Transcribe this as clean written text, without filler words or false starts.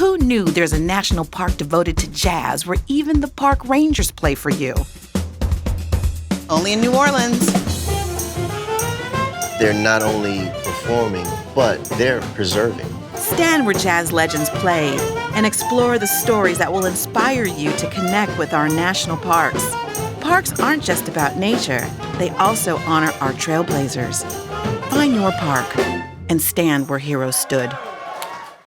Who knew there's a national park devoted to jazz where even the park rangers play for you? Only in New Orleans. They're not only performing, but they're preserving. Stand where jazz legends play and explore the stories that will inspire you to connect with our national parks. Parks aren't just about nature, they also honor our trailblazers. Find your park and stand where heroes stood.